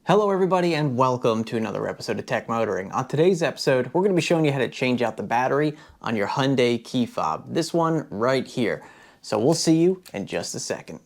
Hello everybody and welcome to another episode of Tech Motoring. On today's episode, we're going to be showing you how to change out the battery on your Hyundai Key Fob. This one right here. So we'll see you in just a second.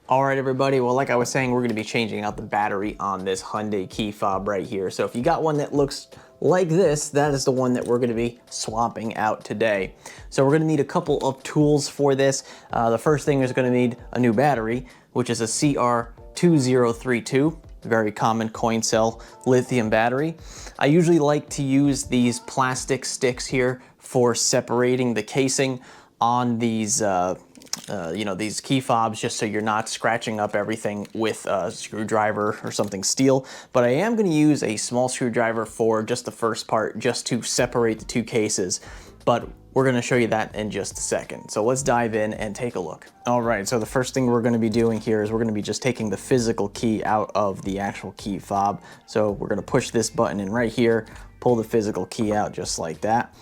Alright everybody, well like I was saying, we're going to be changing out the battery on this Hyundai Key Fob right here. So if you got one that looks like this, that is the one that we're going to be swapping out today. So we're going to need a couple of tools for this. The first thing is going to need a new battery, which is a CR2032, very common coin cell lithium battery. I usually like to use these plastic sticks here for separating the casing on these these key fobs, just so you're not scratching up everything with a screwdriver or something steel. But I am going to use a small screwdriver for just the first part, just to separate the two cases. But we're going to show you that in just a second. So let's dive in and take a look. All right, so the first thing we're going to be doing here is we're going to be just taking the physical key out of the actual key fob. So we're going to push this button in right here, pull the physical key out just like that.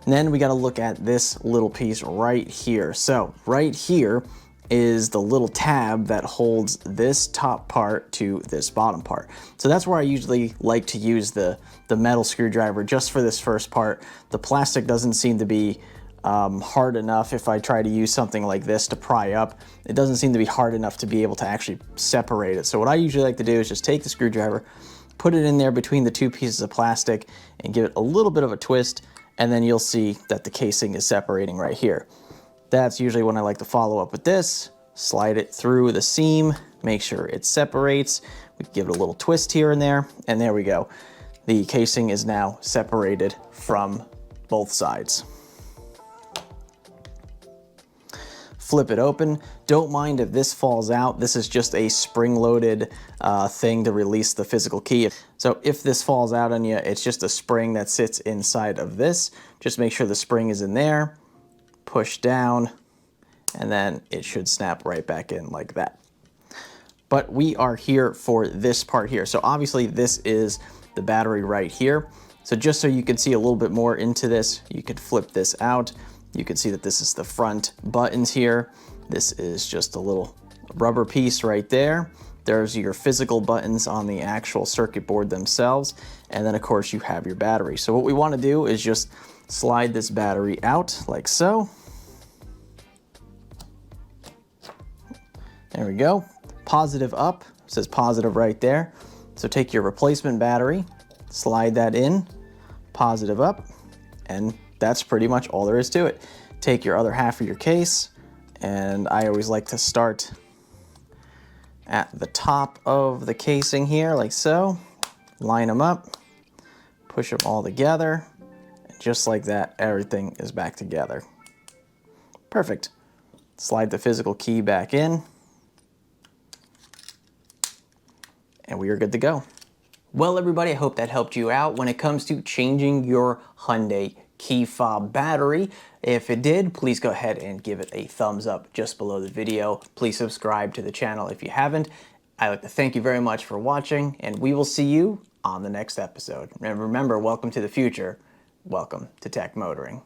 And then we got to look at this little piece right here. So right here is the little tab that holds this top part to this bottom part. So that's where I usually like to use the metal screwdriver just for this first part. The plastic doesn't seem to be hard enough. If I try to use something like this to pry up, it doesn't seem to be hard enough to be able to actually separate it. So what I usually like to do is just take the screwdriver, put it in there between the two pieces of plastic and give it a little bit of a twist, and then you'll see that the casing is separating right here. That's usually when I like to follow up with this. Slide it through the seam, make sure it separates. We give it a little twist here and there we go. The casing is now separated from both sides. Flip it open. Don't mind if this falls out. This is just a spring-loaded thing to release the physical key. So if this falls out on you, it's just a spring that sits inside of this. Just make sure the spring is in there, push down, and then it should snap right back in like that. But we are here for this part here. So obviously this is the battery right here. So just so you can see a little bit more into this, you could flip this out. You can see that this is the front buttons here. This is just a little rubber piece right there. There's your physical buttons on the actual circuit board themselves. And then of course you have your battery. So what we want to do is just slide this battery out like so. There we go. Positive up, it says positive right there. So take your replacement battery, slide that in, positive up, and that's pretty much all there is to it. Take your other half of your case, and I always like to start at the top of the casing here, like so. Line them up, push them all together, and just like that, everything is back together. Perfect. Slide the physical key back in, and we are good to go. Well, everybody, I hope that helped you out when it comes to changing your Hyundai Key Fob battery. If it did, please go ahead and give it a thumbs up just below the video. Please subscribe to the channel if you haven't. I'd like to thank you very much for watching, and we will see you on the next episode. And remember, welcome to the future. Welcome to Tech Motoring.